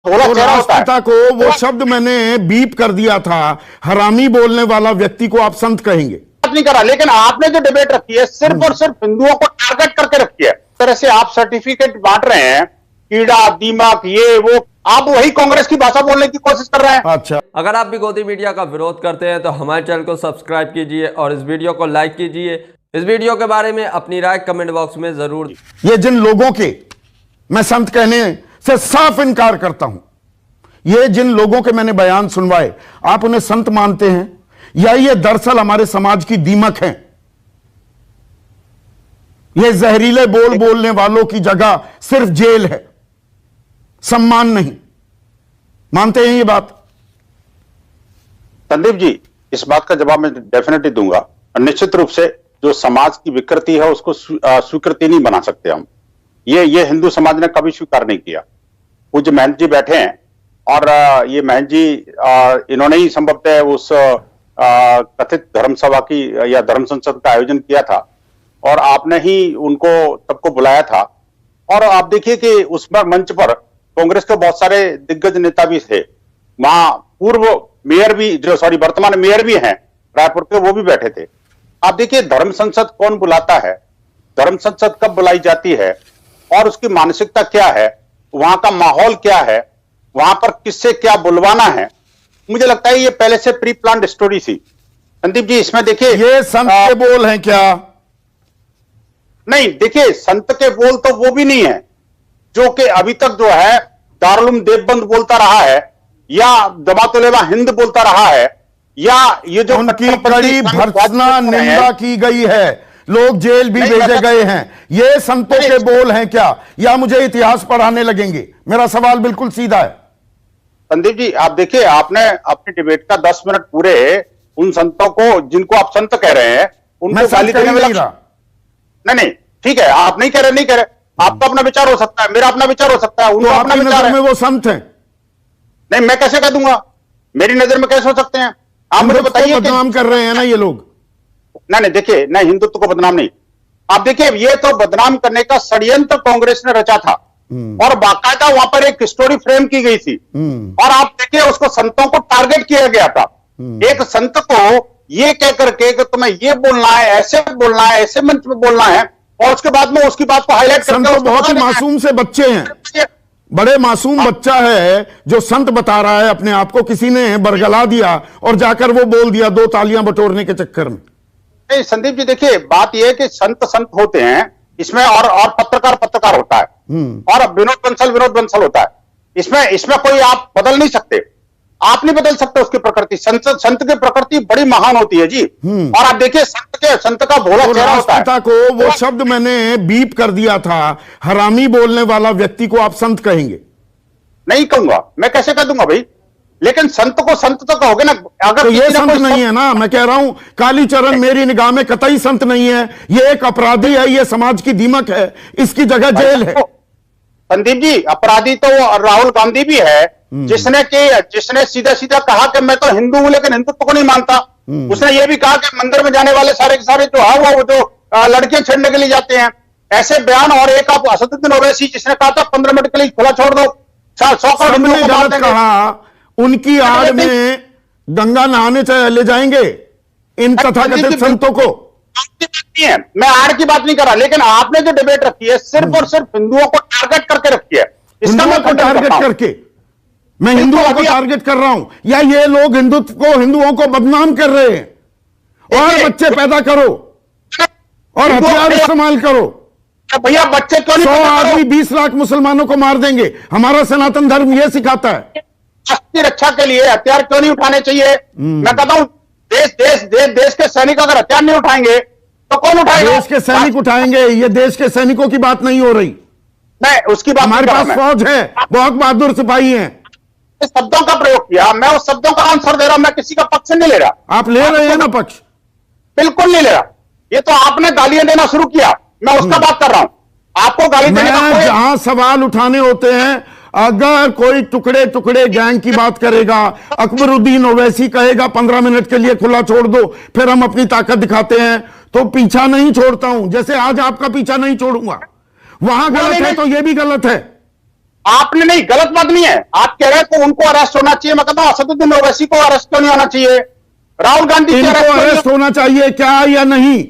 थोड़ा तो चेहरा होता है। राष्ट्रपिता को वो शब्द मैंने बीप कर दिया था, हरामी बोलने वाला व्यक्ति को आप संत कहेंगे? बात नहीं करा, लेकिन आपने जो डिबेट रखी है सिर्फ और सिर्फ हिंदुओं को टारगेट करके रखी है। इस तरह से आप सर्टिफिकेट बांट रहे हैं, कीड़ा दीमक ये वो, आप वही कांग्रेस की भाषा बोलने की कोशिश कर रहे हैं। अच्छा, अगर आप भी गोदी मीडिया का विरोध करते हैं तो हमारे चैनल को सब्सक्राइब कीजिए और इस वीडियो को लाइक कीजिए। इस वीडियो के बारे में अपनी राय कमेंट बॉक्स में जरूर। ये जिन लोगों के मैं संत कहने से साफ इनकार करता हूं, ये जिन लोगों के मैंने बयान सुनवाए, आप उन्हें संत मानते हैं या ये दरअसल हमारे समाज की दीमक हैं? ये जहरीले बोल बोलने वालों की जगह सिर्फ जेल है, सम्मान नहीं। मानते हैं ये बात? संदीप जी, इस बात का जवाब मैं डेफिनेटली दूंगा। और निश्चित रूप से जो समाज की विकृति है उसको स्वीकृति नहीं बना सकते हम। ये हिंदू समाज ने कभी स्वीकार नहीं किया। पूज्य महंत जी बैठे हैं और ये महंत जी इन्होंने ही संभवतः उस कथित धर्म सभा की या धर्म संसद का आयोजन किया था और आपने ही उनको सबको बुलाया था। और आप देखिए कि उस मंच पर कांग्रेस के बहुत सारे दिग्गज नेता भी थे, वहां पूर्व मेयर भी, जो वर्तमान मेयर भी हैं रायपुर के, वो भी बैठे थे। आप देखिए धर्म संसद कौन बुलाता है, धर्म संसद कब बुलाई जाती है और उसकी मानसिकता क्या है, वहां का माहौल क्या है, वहां पर किससे क्या बुलवाना है। मुझे लगता है ये पहले से प्री प्लान्ड स्टोरी थी। संदीप जी, इसमें देखिए ये संत के बोल हैं क्या? नहीं, देखिए संत के बोल तो वो भी नहीं है जो कि अभी तक जो है दारुल देवबंद बोलता रहा है या जमात-उल-उलमा हिंद बोलता रहा है, या ये जो उनकी कड़ी भर्त्सना निंदा की गई है, लोग जेल भी भेजे गए हैं। ये संतों के बोल हैं क्या, या मुझे इतिहास पढ़ाने लगेंगे? मेरा सवाल बिल्कुल सीधा है। संदीप जी, आप देखिए, आपने अपनी डिबेट का 10 मिनट पूरे उन संतों को, जिनको आप संत कह रहे हैं, उनको गाली देने में लगा। नहीं, ठीक है, आप नहीं कह रहे, आपका अपना विचार हो सकता है, मेरा अपना विचार हो सकता है, उनका अपना विचार है। वो संत हैं? नहीं, मैं कैसे कह दूंगा? मेरी नजर में कैसे हो सकते हैं? आप मुझे बताइए। बदनाम कर रहे हैं ना ये लोग। नहीं, देखिए, नहीं, हिंदुत्व को बदनाम नहीं। आप देखिए, ये तो बदनाम करने का षड्यंत्र कांग्रेस ने रचा था और बाकायदा वहां पर एक स्टोरी फ्रेम की गई थी और आप देखिए उसको संतों को टारगेट किया गया था। एक संत को ये कह करके कि तुम्हें ये बोलना है, ऐसे बोलना है, ऐसे मंच में बोलना है, और उसके बाद में उसकी बात को हाईलाइट करके बहुत ही मासूम से बच्चे हैं, बड़े मासूम बच्चा है जो संत बता रहा है अपने आप को, किसी ने बरगला दिया और जाकर वो बोल दिया 2 तालियां बटोरने के चक्कर में। संदीप जी, देखिए बात यह है कि संत होते हैं इसमें, और पत्रकार होता है, और विनोद बंसल होता है। इसमें कोई आप बदल नहीं सकते, आप नहीं बदल सकते उसकी प्रकृति। संत की प्रकृति बड़ी महान होती है जी। और आप देखिए संत का भोला चेहरा होता है। को वो शब्द मैंने बीप कर दिया था, हरामी बोलने वाला व्यक्ति को आप संत कहेंगे? नहीं कहूंगा, मैं कैसे कह दूंगा भाई, लेकिन संत को संत तो कहोगे ना। अगर तो ये संत नहीं है ना, मैं कह रहा हूं कालीचरण मेरी निगाह में कतई संत नहीं है, ये एक अपराधी है, ये समाज की दीमक है, इसकी जगह जेल है। संदीप जी, अपराधी तो राहुल गांधी भी है, जिसने सीधा सीधा कहा कि मैं तो हिंदू हूं लेकिन हिंदुत्व को नहीं मानता। उसने ये भी कहा कि मंदिर में जाने वाले सारे के सारे जो है वो जो लड़कियां छेड़ने के लिए जाते हैं, ऐसे बयान। और एक आप असदुद्दीन ओवैसी, जिसने कहा था 15 मिनट के लिए खुला छोड़ दो, 100 करोड़ हमने गलत कहा, उनकी आड़ में गंगा नहाने ले जाएंगे इन तथाकथित संतों को। मैं आड़ की बात नहीं कर रहा, लेकिन आपने जो डिबेट रखी है सिर्फ और सिर्फ हिंदुओं को टारगेट करके रखी है। हिंदुओं को टारगेट करके मैं हिंदुओं को टारगेट कर रहा हूं, या ये लोग हिंदुओं को बदनाम कर रहे हैं? और बच्चे पैदा करो और हथियार इस्तेमाल करो। भैया बच्चे क्यों नहीं? 100 आदमी 20 लाख मुसलमानों को मार देंगे, हमारा सनातन धर्म यह सिखाता है। राष्ट्र रक्षा के लिए हथियार क्यों नहीं उठाने चाहिए? मैं कहता हूं देश के सैनिक अगर हथियार नहीं उठाएंगे तो कौन उठाएगा? देश के सैनिक उठाएंगे, ये देश के सैनिकों की बात नहीं हो रही। मैं उसकी बात, हमारे पास फौज है, बहुत बहादुर सिपाही हैं। शब्दों का प्रयोग किया, मैं उस शब्दों का आंसर दे रहा हूं, मैं किसी का पक्ष नहीं ले रहा। आप ले रहे हैं ना पक्ष? बिल्कुल नहीं ले रहा। ये तो आपने गालियां देना शुरू किया, मैं उसका बात कर रहा हूं। आपको गाली देने का जहां सवाल उठाने होते हैं, अगर कोई टुकड़े टुकड़े गैंग की बात करेगा, अकबरुद्दीन ओवैसी कहेगा 15 मिनट के लिए खुला छोड़ दो, फिर हम अपनी ताकत दिखाते हैं, तो पीछा नहीं छोड़ता हूं। जैसे आज आपका पीछा नहीं छोड़ूंगा, वहां गलत है तो यह भी गलत है। आपने नहीं, गलत बात नहीं है। आप कह रहे हैं कि उनको अरेस्ट होना चाहिए, मैं कहता हूं असदुद्दीन ओवैसी को अरेस्ट क्यों नहीं होना चाहिए, राहुल गांधी इनको अरेस्ट होना चाहिए क्या या नहीं?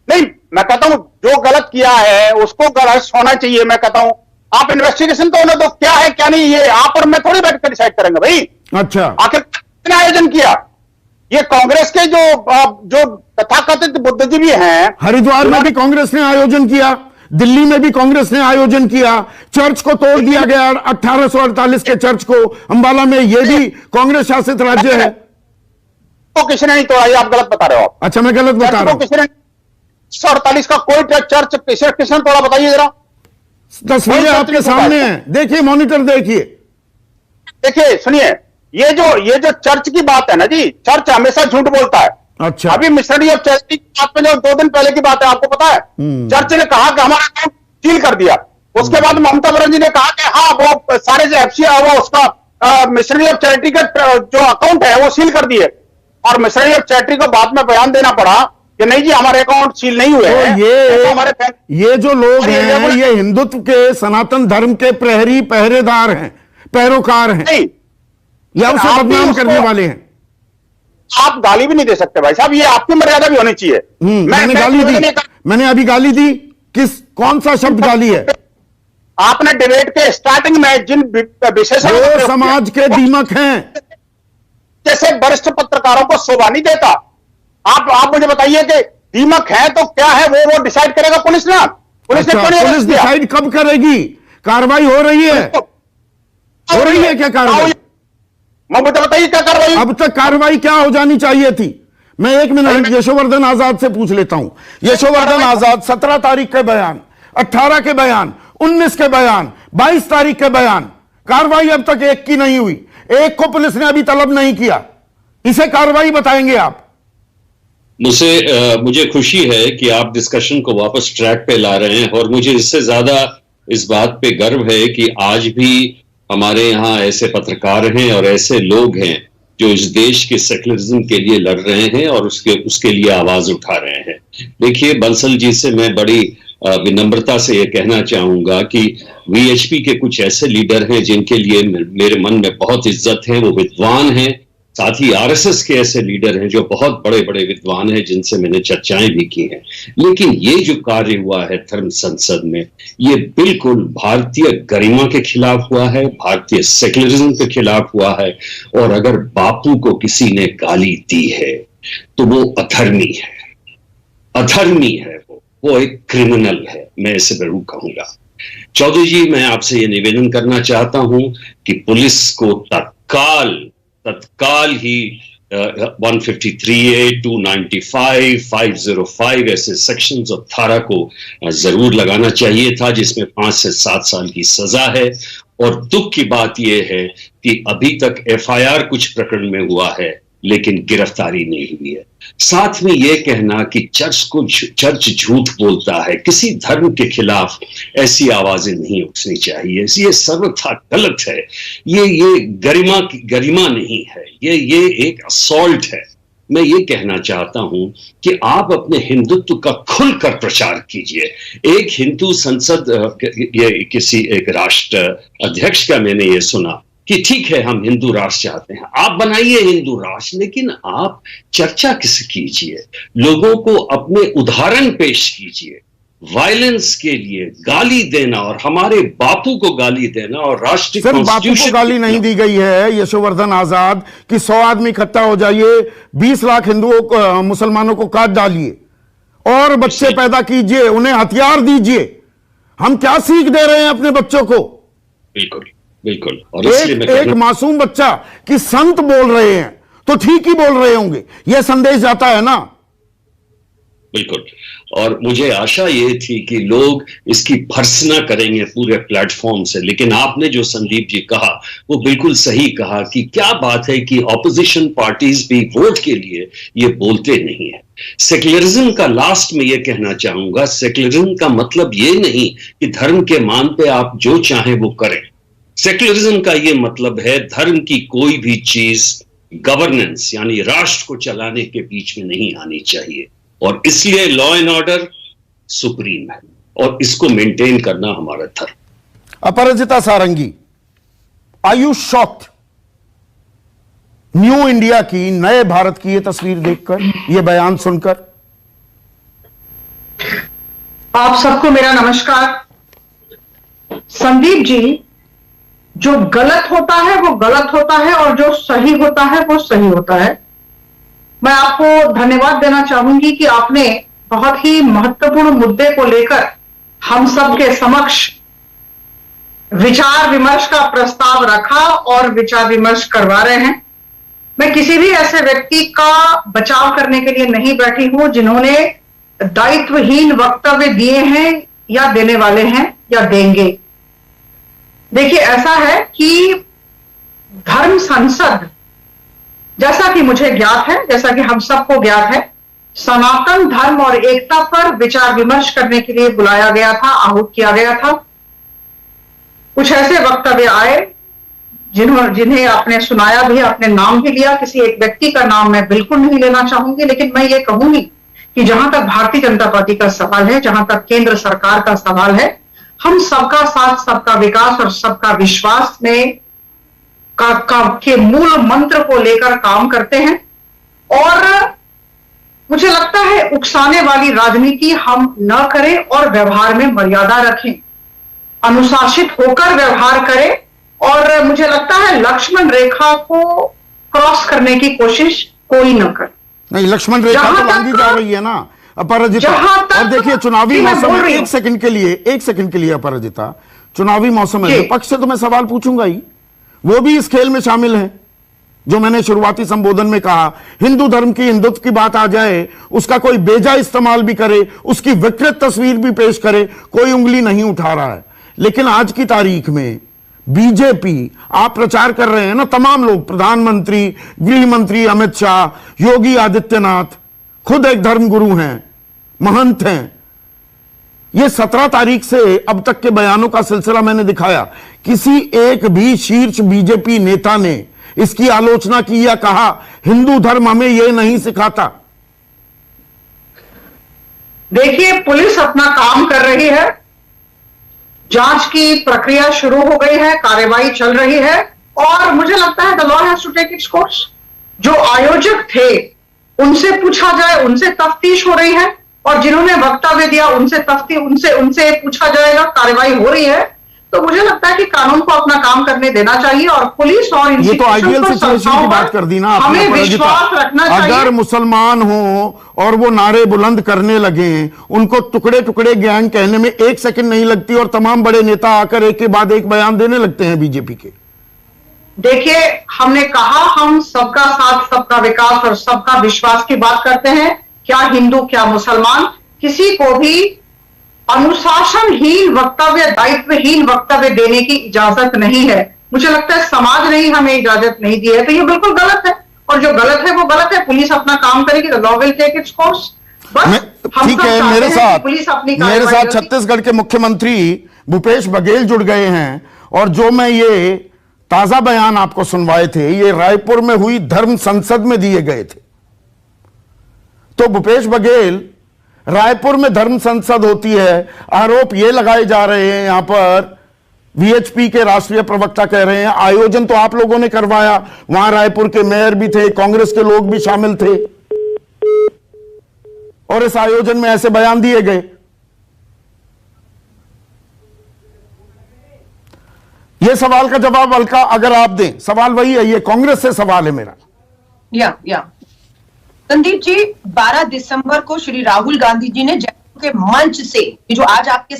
नहीं, मैं कहता हूं जो गलत किया है उसको अरेस्ट होना चाहिए। मैं कहता हूं आप इन्वेस्टिगेशन तो होने दो, क्या है क्या नहीं, ये आप और मैं थोड़ी बैठ कर डिसाइड करेंगे भाई। अच्छा, आखिर किसने आयोजन किया? ये कांग्रेस के जो तथाकथित बुद्धिजीवी हैं, हरिद्वार में भी कांग्रेस ने आयोजन किया, दिल्ली में भी कांग्रेस ने आयोजन किया, चर्च को तोड़ दिया गया 1848 के चर्च को, अंबाला में, ये भी कांग्रेस शासित राज्य है। तो किसने नहीं तोड़ा, ये आप गलत बता रहे हो। आप अच्छा, मैं गलत बता रहा हूं। किसने 148 का कोई चर्च किसने तोड़ा, बताइए जरा। तस्वीरें आपके सामने हैं, देखिए, मॉनिटर देखिए। देखिए, सुनिए, ये जो चर्च की बात है ना जी, चर्च हमेशा झूठ बोलता है। अच्छा, अभी मिशनरी ऑफ चैरिटी की बात में जो 2 दिन पहले की बात है, आपको पता है, चर्च ने कहा कि हमारा अकाउंट सील कर दिया। उसके बाद ममता बनर्जी ने कहा कि हाँ वो सारे जो एफसी वो उसका मिशनरी ऑफ चैरिटी का जो अकाउंट है वो सील कर दिए, और मिशनरी ऑफ चैरिटी को बाद में बयान देना पड़ा कि नहीं जी हमारे अकाउंट सील नहीं हुए हैं। तो हमारे ये जो लोग हैं ये हिंदुत्व के, सनातन धर्म के प्रहरी, पहरेदार हैं, पैरोकार हैं, नहीं, या उसे बदनाम करने वाले हैं। आप गाली भी नहीं दे सकते भाई साहब, ये आपकी मर्यादा भी होनी चाहिए। मैंने गाली दी, मैंने अभी गाली दी, कौन सा शब्द गाली है? आपने डिबेट के स्टार्टिंग में जिन विशेषज्ञों वो समाज के दीमक हैं, जैसे वरिष्ठ पत्रकारों को शोभा नहीं देता। आप मुझे बताइए कि दीमक है तो क्या है, वो डिसाइड करेगा पुलिस ना। पुलिस ने पुलिस डिसाइड कब करेगी? कार्रवाई हो रही है, हो रही है क्या कार्रवाई? मुझे बताइए क्या कार्रवाई? अब तक कार्रवाई क्या हो जानी चाहिए थी? मैं 1 मिनट यशोवर्धन आजाद से पूछ लेता हूं। यशोवर्धन आजाद, 17 तारीख के बयान, 18 के बयान, 19 के बयान, 22 तारीख के बयान, कार्रवाई अब तक एक की नहीं हुई, एक को पुलिस ने अभी तलब नहीं किया, इसे कार्रवाई बताएंगे आप? मुझे खुशी है कि आप डिस्कशन को वापस ट्रैक पे ला रहे हैं, और मुझे इससे ज्यादा इस बात पे गर्व है कि आज भी हमारे यहाँ ऐसे पत्रकार हैं और ऐसे लोग हैं जो इस देश के सेक्युलरिज्म के लिए लड़ रहे हैं और उसके लिए आवाज उठा रहे हैं। देखिए, बंसल जी से मैं बड़ी विनम्रता से ये कहना चाहूंगा कि वीएचपी के कुछ ऐसे लीडर हैं जिनके लिए मेरे मन में बहुत इज्जत है, वो विद्वान हैं। साथ ही आरएसएस के ऐसे लीडर हैं जो बहुत बड़े बड़े विद्वान हैं, जिनसे मैंने चर्चाएं भी की हैं। लेकिन ये जो कार्य हुआ है धर्म संसद में, ये बिल्कुल भारतीय गरिमा के खिलाफ हुआ है, भारतीय सेक्युलरिज्म के खिलाफ हुआ है। और अगर बापू को किसी ने गाली दी है तो वो अधर्मी है, अधर्मी है, वो एक क्रिमिनल है, मैं इसे जरूर कहूंगा। चौधरी जी, मैं आपसे ये निवेदन करना चाहता हूं कि पुलिस को तत्काल ही 153A, 295, 505 ऐसे सेक्शंस और धारा को जरूर लगाना चाहिए था, जिसमें 5 से 7 साल की सजा है। और दुख की बात यह है कि अभी तक एफआईआर कुछ प्रकरण में हुआ है लेकिन गिरफ्तारी नहीं हुई है। साथ में यह कहना कि चर्च झूठ बोलता है, किसी धर्म के खिलाफ ऐसी आवाजें नहीं उठनी चाहिए, ये सर्वथा गलत है। ये गरिमा नहीं है, ये एक असॉल्ट है। मैं ये कहना चाहता हूं कि आप अपने हिंदुत्व का खुलकर प्रचार कीजिए। एक हिंदू संसद, ये किसी एक राष्ट्र अध्यक्ष का मैंने ये सुना कि ठीक है हम हिंदू राष्ट्र चाहते हैं, आप बनाइए हिंदू राष्ट्र, लेकिन आप चर्चा किस कीजिए, लोगों को अपने उदाहरण पेश कीजिए। वायलेंस के लिए गाली देना और हमारे बापू को गाली देना और राष्ट्रीय सिर्फ बापू को गाली नहीं दी गई है यशोवर्धन आजाद कि 100 आदमी इकट्ठा हो जाइए, 20 लाख हिंदुओं को, मुसलमानों को काट डालिए और बच्चे पैदा कीजिए, उन्हें हथियार दीजिए। हम क्या सीख दे रहे हैं अपने बच्चों को? बिल्कुल बिल्कुल। और एक मासूम बच्चा कि संत बोल रहे हैं तो ठीक ही बोल रहे होंगे, यह संदेश जाता है ना। बिल्कुल। और मुझे आशा ये थी कि लोग इसकी भर्त्सना करेंगे पूरे प्लेटफॉर्म से, लेकिन आपने जो संदीप जी कहा वो बिल्कुल सही कहा कि क्या बात है कि ऑपोजिशन पार्टीज भी वोट के लिए ये बोलते नहीं है। सेक्युलरिज्म का लास्ट में ये कहना चाहूंगा, सेक्युलरिज्म का मतलब ये नहीं कि धर्म के मान पे आप जो चाहें वो करें। सेक्युलरिज्म का ये मतलब है धर्म की कोई भी चीज गवर्नेंस यानी राष्ट्र को चलाने के बीच में नहीं आनी चाहिए, और इसलिए लॉ एंड ऑर्डर सुप्रीम है और इसको मेंटेन करना हमारा धर्म। Aparajita Sarangi, are you shocked new India की, नए भारत की ये तस्वीर देखकर, ये बयान सुनकर? आप सबको मेरा नमस्कार। संदीप जी, जो गलत होता है वो गलत होता है और जो सही होता है वो सही होता है। मैं आपको धन्यवाद देना चाहूंगी कि आपने बहुत ही महत्वपूर्ण मुद्दे को लेकर हम सब के समक्ष विचार विमर्श का प्रस्ताव रखा और विचार विमर्श करवा रहे हैं। मैं किसी भी ऐसे व्यक्ति का बचाव करने के लिए नहीं बैठी हूं जिन्होंने दायित्वहीन वक्तव्य दिए हैं या देने वाले हैं या देंगे। देखिए, ऐसा है कि धर्म संसद, जैसा कि मुझे ज्ञात है, जैसा कि हम सबको ज्ञात है, सनातन धर्म और एकता पर विचार विमर्श करने के लिए बुलाया गया था, आहूत किया गया था। कुछ ऐसे वक्तव्य आए जिन्हें आपने सुनाया भी, आपने नाम भी लिया। किसी एक व्यक्ति का नाम मैं बिल्कुल नहीं लेना चाहूंगी, लेकिन मैं ये कहूंगी कि जहां तक भारतीय जनता पार्टी का सवाल है, जहां तक केंद्र सरकार का सवाल है, हम सबका साथ, सबका विकास और सबका विश्वास में के मूल मंत्र को लेकर काम करते हैं। और मुझे लगता है उकसाने वाली राजनीति हम न करें और व्यवहार में मर्यादा रखें, अनुशासित होकर व्यवहार करें। और मुझे लगता है लक्ष्मण रेखा को क्रॉस करने की कोशिश कोई न करे। नहीं, लक्ष्मण रेखा तो लांघी जा रही है ना अपराजिता। और देखिए, चुनावी मौसम में एक सेकंड के लिए अपराजिता, चुनावी मौसम में विपक्ष से तो मैं सवाल पूछूंगा ही, वो भी इस खेल में शामिल है। जो मैंने शुरुआती संबोधन में कहा, हिंदू धर्म की, हिंदुत्व की बात आ जाए, उसका कोई बेजा इस्तेमाल भी करे, उसकी विकृत तस्वीर भी पेश करे, कोई उंगली नहीं उठा रहा है। लेकिन आज की तारीख में बीजेपी, आप प्रचार कर रहे हैं ना, तमाम लोग, प्रधानमंत्री, गृह मंत्री अमित शाह, योगी आदित्यनाथ, खुद एक धर्मगुरु हैं, महंत हैं। ये 17 तारीख से अब तक के बयानों का सिलसिला मैंने दिखाया, किसी एक भी शीर्ष बीजेपी नेता ने इसकी आलोचना की या कहा हिंदू धर्म हमें यह नहीं सिखाता। देखिए, पुलिस अपना काम कर रही है, जांच की प्रक्रिया शुरू हो गई है, कार्यवाही चल रही है और मुझे लगता है the law has to take its course. जो आयोजक थे उनसे पूछा जाए, उनसे तफ्तीश हो रही है, और जिन्होंने वक्तव्य दिया उनसे पूछा जाएगा, कार्यवाही हो रही है। तो मुझे लगता है कि कानून को अपना काम करने देना चाहिए और पुलिस और ये तो आइडियल सिचुएशन की बात कर दी ना आपने। हमें विश्वास रखना चाहिए। अगर मुसलमान हो और वो नारे बुलंद करने लगे, उनको टुकड़े टुकड़े गैंग कहने में एक सेकंड नहीं लगती और तमाम बड़े नेता आकर एक के बाद एक बयान देने लगते हैं बीजेपी के। देखिए, हमने कहा हम सबका साथ, सबका विकास और सबका विश्वास की बात करते हैं। क्या हिंदू, क्या मुसलमान, किसी को भी अनुशासनहीन वक्तव्य, दायित्वहीन वक्तव्य देने की इजाजत नहीं है। मुझे लगता है समाज ने ही हमें इजाजत नहीं दी है, तो ये बिल्कुल गलत है और जो गलत है वो गलत है। पुलिस अपना काम करेगी, the law will take its course. ठीक है, मेरे साथ छत्तीसगढ़ के मुख्यमंत्री भूपेश बघेल जुड़ गए हैं और जो मैं ये ताजा बयान आपको सुनवाए थे, ये रायपुर में हुई धर्म संसद में दिए गए थे। तो भूपेश बघेल, रायपुर में धर्म संसद होती है, आरोप ये लगाए जा रहे हैं, यहां पर वीएचपी के राष्ट्रीय प्रवक्ता कह रहे हैं आयोजन तो आप लोगों ने करवाया, वहां रायपुर के मेयर भी थे, कांग्रेस के लोग भी शामिल थे और इस आयोजन में ऐसे बयान दिए गए। यह सवाल का जवाब अलका अगर आप दें, सवाल वही है, ये कांग्रेस से सवाल है मेरा। या संदीप जी, 12 दिसंबर को श्री राहुल गांधी जी ने जयपुर के मंच से जो आज आपके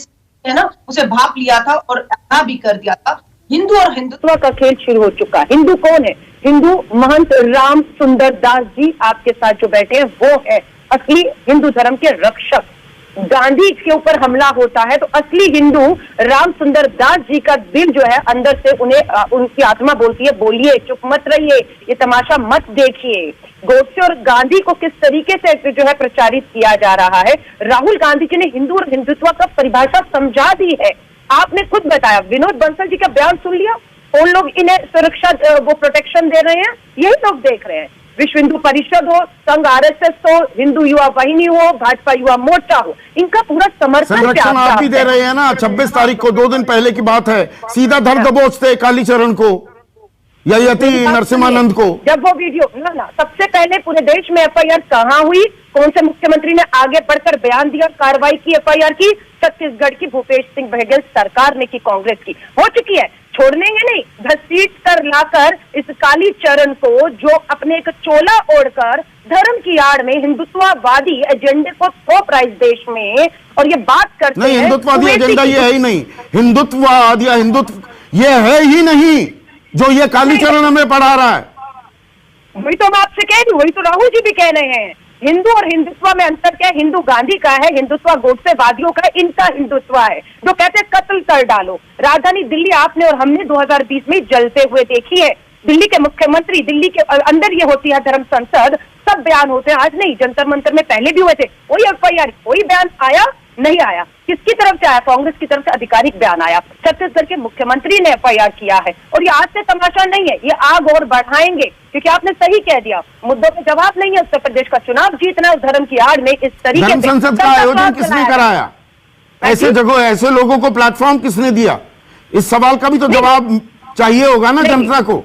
है ना, उसे भाप लिया था और अदा भी कर दिया था। हिंदू और हिंदुत्व का खेल शुरू हो चुका है। हिंदू कौन है? हिंदू महंत राम सुंदर दास जी आपके साथ जो बैठे हैं वो है असली हिंदू धर्म के रक्षक। गांधी के ऊपर हमला होता है तो असली हिंदू राम सुंदर दास जी का दिल जो है अंदर से उनकी आत्मा बोलती है बोलिए, चुप मत रहिए, ये तमाशा मत देखिए। गोडसे और गांधी को किस तरीके से जो है प्रचारित किया जा रहा है। राहुल गांधी जी ने हिंदू और हिंदुत्व का परिभाषा समझा दी है। आपने खुद बताया, विनोद बंसल जी का बयान सुन लिया, उन लोग इन्हें सुरक्षा वो प्रोटेक्शन दे रहे हैं, यही लोग देख रहे हैं। विश्व हिंदू परिषद हो, संघ आरएसएस हो, हिंदू युवा वाहिनी हो, भाजपा युवा मोर्चा हो, इनका पूरा समर्थन संरक्षण आप भी दे रहे हैं ना। 26 तारीख को 2 दिन पहले की बात है, सीधा धर दबोचते कालीचरण को या यति नरसिम्हानंद को। जब वो वीडियो ना सबसे पहले पूरे देश में एफआईआर कहां हुई, कौन से मुख्यमंत्री ने आगे बढ़कर बयान दिया, कार्रवाई की एफआईआर की? छत्तीसगढ़ की भूपेश सिंह बघेल सरकार ने की, कांग्रेस की हो चुकी है। छोड़नेंगे नहीं, घसीट कर लाकर इस कालीचरण को, जो अपने एक चोला ओढ़कर धर्म की आड़ में हिंदुत्ववादी एजेंडे को थोप रहा इस देश में, और ये बात करते नहीं, हैं हिंदुत्ववादी एजेंडा ये है ही नहीं, हिंदुत्ववाद या हिंदुत्व ये है ही नहीं जो ये कालीचरण हमें पढ़ा रहा है। वही तो मैं आपसे कह रही हूँ, वही तो राहुल जी भी कह रहे हैं। हिंदू और हिंदुत्व में अंतर क्या है? हिंदू गांधी का है, हिंदुत्व गोडसेवादियों का है, इनका हिंदुत्व है जो कहते हैं कत्ल कर डालो। राजधानी दिल्ली आपने और हमने 2020 में जलते हुए देखी है। दिल्ली के मुख्यमंत्री, दिल्ली के अंदर ये होती है धर्म संसद, सब बयान होते हैं। आज नहीं, जंतर मंतर में पहले भी हुए थे। कोई एफआईआर, कोई बयान आया नहीं आया। किसकी तरफ से आया? कांग्रेस की तरफ से आधिकारिक बयान आया। छत्तीसगढ़ के मुख्यमंत्री ने एफआईआर किया है, और ये आज से तमाशा नहीं है, ये आग और बढ़ाएंगे, क्योंकि आपने सही कह दिया, मुद्दों पे जवाब नहीं है। उत्तर प्रदेश का चुनाव जीतना उस धर्म की आड़ में इस तरीके धर्म संसद का आयोजन किसने कराया? ऐसे जगह ऐसे लोगों को प्लेटफॉर्म किसने दिया? इस सवाल का भी तो जवाब चाहिए होगा ना जनता को।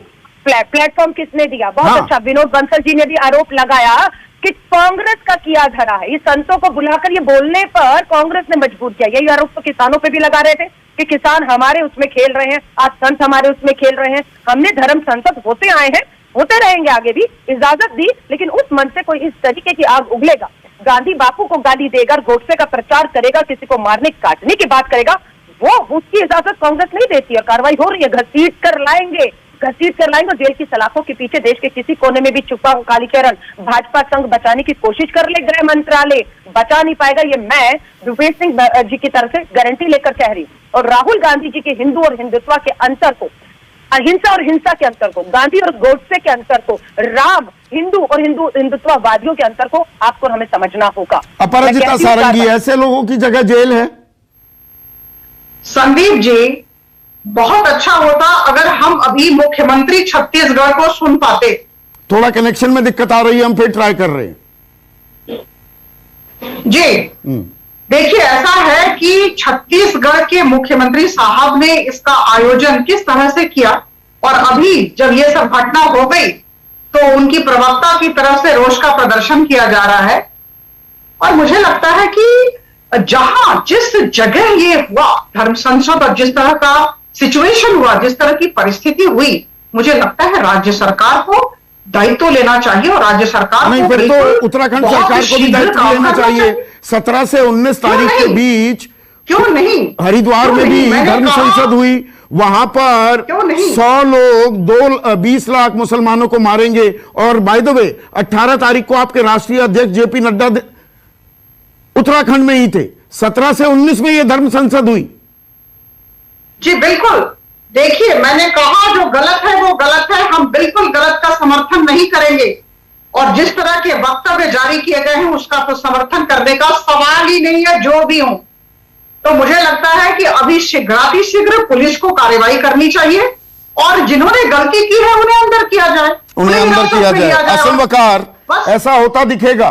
प्लेटफॉर्म किसने दिया? बहुत हाँ। अच्छा। विनोद बंसल जी ने भी आरोप लगाया कि कांग्रेस का किया धरा है। ये संतों को बुलाकर ये बोलने पर कांग्रेस ने मजबूर किया। यही आरोप तो किसानों पे भी लगा रहे थे कि किसान हमारे उसमें खेल रहे हैं, आज संत हमारे उसमें खेल रहे हैं। हमने धर्म संसद होते आए हैं, होते रहेंगे आगे भी, इजाजत दी, लेकिन उस मन से कोई इस तरीके की आग उगलेगा, गांधी बापू को गाली देगा, गोडसे का प्रचार करेगा, किसी को मारने काटने की बात करेगा, वो उसकी इजाजत कांग्रेस नहीं देती है। कार्रवाई हो रही है, घसीट कर लाएंगे, घसीट कर लाएंगे। जेल की सलाखों के पीछे देश के किसी कोने में भी छुपा हो कालीचरण, भाजपा संघ बचाने की कोशिश कर ले, गृह मंत्रालय बचा नहीं पाएगा। ये मैं भूपेश सिंह जी की तरफ से गारंटी लेकर कह रही हूँ। और राहुल गांधी जी के हिंदू और हिंदुत्व के अंतर को, अहिंसा और हिंसा के अंतर को, गांधी और गोडसे के अंतर को, राम हिंदू और हिंदुत्ववादियों के अंतर को आपको हमें समझना होगा। अपराजिता सारंगी, ऐसे लोगों की जगह जेल है। संदीप जी, बहुत अच्छा होता अगर हम अभी मुख्यमंत्री छत्तीसगढ़ को सुन पाते। थोड़ा कनेक्शन में दिक्कत आ रही है, हम फिर ट्राई कर रहे हैं जी। देखिए, ऐसा है कि छत्तीसगढ़ के मुख्यमंत्री साहब ने इसका आयोजन किस तरह से किया, और अभी जब ये सब घटना हो गई तो उनकी प्रवक्ता की तरफ से रोष का प्रदर्शन किया जा रहा है। और मुझे लगता है कि जहां जिस जगह ये हुआ धर्म संसद, और जिस तरह का सिचुएशन हुआ, जिस तरह की परिस्थिति हुई, मुझे लगता है राज्य सरकार को दायित्व लेना चाहिए। और राज्य सरकार नहीं, फिर तो उत्तराखंड सरकार को भी दायित्व लेना चाहिए। 17 से 19 तारीख के बीच क्यों नहीं हरिद्वार में भी धर्म संसद हुई, वहां पर 100 लोग 20 लाख मुसलमानों को मारेंगे। और बाय द वे 18 तारीख को आपके राष्ट्रीय अध्यक्ष जेपी नड्डा उत्तराखंड में ही थे। 17 से 19 में यह धर्म संसद हुई। जी बिल्कुल। देखिए, मैंने कहा जो गलत है वो गलत है, हम बिल्कुल गलत का समर्थन नहीं करेंगे। और जिस तरह के वक्तव्य जारी किए गए हैं उसका तो समर्थन करने का सवाल ही नहीं है, जो भी हो। तो मुझे लगता है कि अभी शीघ्र पुलिस को कार्रवाई करनी चाहिए, और जिन्होंने गलती की है उन्हें अंदर किया जाए, उन्हें अंदर किया जाए। असम वकार ऐसा होता दिखेगा,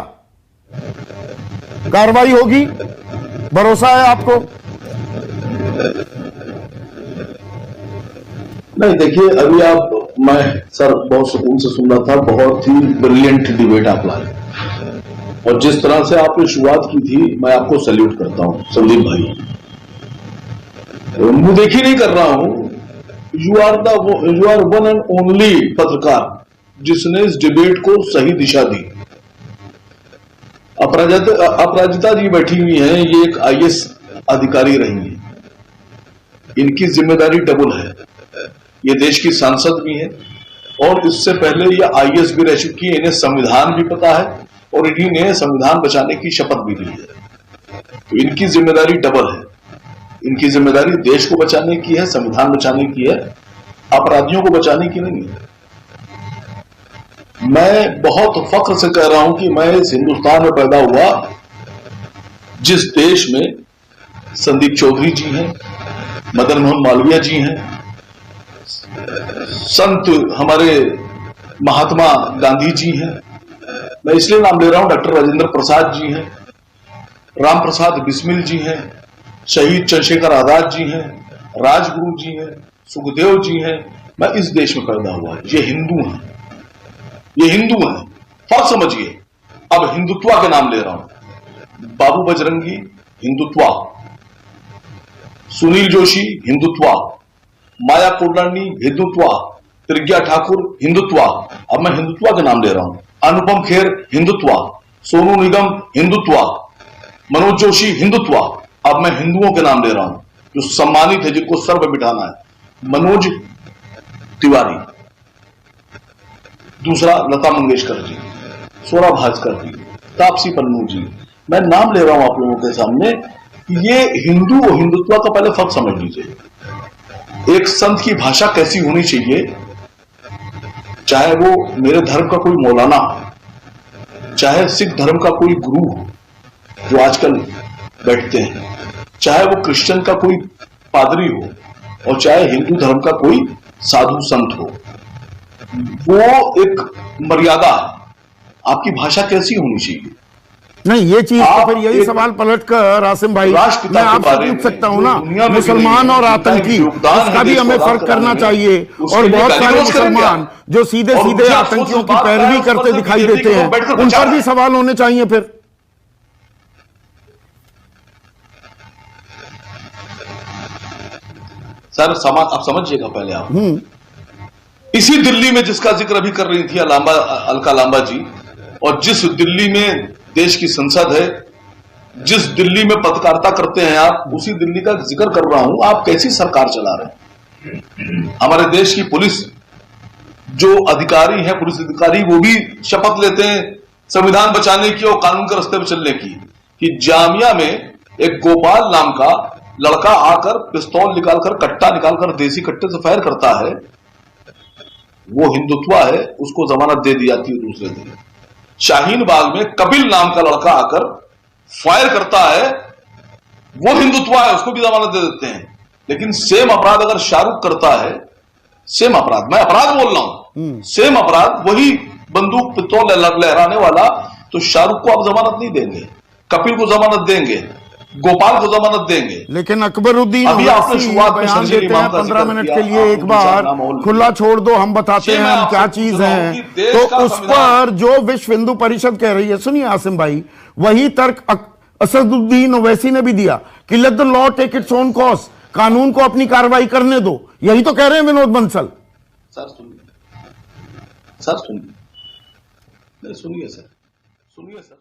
कार्रवाई होगी, भरोसा है आपको? नहीं, देखिए, अभी मैं सर बहुत सुकून से सुन रहा था, बहुत ही ब्रिलियंट डिबेट आप लाए, और जिस तरह से आपने शुरुआत की थी, मैं आपको सैल्यूट करता हूं संदीप भाई। मुंह देखी नहीं कर रहा हूं, you are one and only पत्रकार जिसने इस डिबेट को सही दिशा दी। अपराजिता जी बैठी हुई हैं, ये एक आईएएस अधिकारी रही हैं, इनकी जिम्मेदारी डबल है। ये देश की सांसद भी है, और इससे पहले ये आईएएस भी रह चुकी है, इन्हें संविधान भी पता है, और इन्हीं संविधान बचाने की शपथ भी ली है। तो इनकी जिम्मेदारी डबल है। इनकी जिम्मेदारी देश को बचाने की है, संविधान बचाने की है, अपराधियों को बचाने की नहीं है। मैं बहुत फख्र से कह रहा हूं कि मैं इस हिंदुस्तान में पैदा हुआ जिस देश में संदीप चौधरी जी हैं, मदन मोहन मालवीय जी हैं, संत हमारे महात्मा गांधी जी हैं, मैं इसलिए नाम ले रहा हूं, डॉक्टर राजेंद्र प्रसाद जी हैं, राम प्रसाद बिस्मिल जी हैं, शहीद चंद्रशेखर आजाद जी हैं, राजगुरु जी हैं, सुखदेव जी हैं। मैं इस देश में पैदा हुआ, ये हिंदू हैं, ये हिंदू हैं। फर्क समझिए। अब हिंदुत्व के नाम ले रहा हूं, बाबू बजरंगी हिंदुत्व, सुनील जोशी हिंदुत्व, माया कुलकर्णी हिंदुत्व, प्रज्ञा ठाकुर हिंदुत्व। अब मैं हिंदुत्व के नाम ले रहा हूं, अनुपम खेर हिंदुत्व, सोनू निगम हिंदुत्व, मनोज जोशी हिंदुत्व। अब मैं हिंदुओं के नाम ले रहा हूं जो सम्मानित है, जिनको सर पर बिठाना है। मनोज तिवारी, दूसरा लता मंगेशकर जी, सोरा भास्कर जी, तापसी पन्नू जी। मैं नाम ले रहा हूं आप लोगों के सामने। ये हिंदू और हिंदुत्व का पहले फर्क समझ लीजिए। एक संत की भाषा कैसी होनी चाहिए, चाहे वो मेरे धर्म का कोई मौलाना हो, चाहे सिख धर्म का कोई गुरु हो जो आजकल बैठते हैं, चाहे वो क्रिश्चियन का कोई पादरी हो, और चाहे हिंदू धर्म का कोई साधु संत हो, वो एक मर्यादा, आपकी भाषा कैसी होनी चाहिए। नहीं, ये चीज तो फिर यही सवाल पलटकर आसिम भाई मैं आपसे पूछ सकता हूं ना, मुसलमान और आतंकी, इसका भी हमें फर्क करना चाहिए। और बहुत सारे मुसलमान जो सीधे सीधे आतंकियों की पैरवी करते दिखाई देते हैं, उन पर भी सवाल होने चाहिए। फिर सर आप समझिएगा पहले आप। इसी दिल्ली में जिसका जिक्र अभी कर रही थी अलका लांबा जी, और जिस दिल्ली में देश की संसद है, जिस दिल्ली में पत्रकारिता करते हैं आप, उसी दिल्ली का जिक्र कर रहा हूं। आप कैसी सरकार चला रहे हैं। हमारे देश की पुलिस जो अधिकारी है, पुलिस अधिकारी, वो भी शपथ लेते हैं संविधान बचाने की और कानून के रास्ते पर चलने की। कि जामिया में एक गोपाल नाम का लड़का आकर पिस्तौल निकालकर, कट्टा निकालकर देसी कट्टे से फायर करता है, वो हिंदुत्व है, उसको जमानत दे दी जाती है दूसरे दिन। शाहीन बाग में कपिल नाम का लड़का आकर फायर करता है, वो हिंदुत्व है, उसको भी जमानत दे देते हैं। लेकिन सेम अपराध अगर शाहरुख करता है, सेम अपराध, मैं अपराध बोल रहा हूं, सेम अपराध, वही बंदूक पिस्तौल लहराने वाला, तो शाहरुख को आप जमानत नहीं देंगे, कपिल को जमानत देंगे, गोपाल को जमानत देंगे। लेकिन अकबरुद्दीन अभी आपने शुरुआत में बयान देते हैं 15 मिनट के लिए एक बार खुला छोड़ दो, हम बताते हैं हम क्या चीज हैं, तो उस पर जो विश्व हिंदू परिषद कह रही है, सुनिए आसिम भाई, वही तर्क असदुद्दीन ओवैसी ने भी दिया कि let the law take its own course, कानून को अपनी कार्रवाई करने दो। यही तो कह रहे हैं विनोद बंसल। सर सुनिए, सर सुनिए, सुनिए सर, सुनिए सर।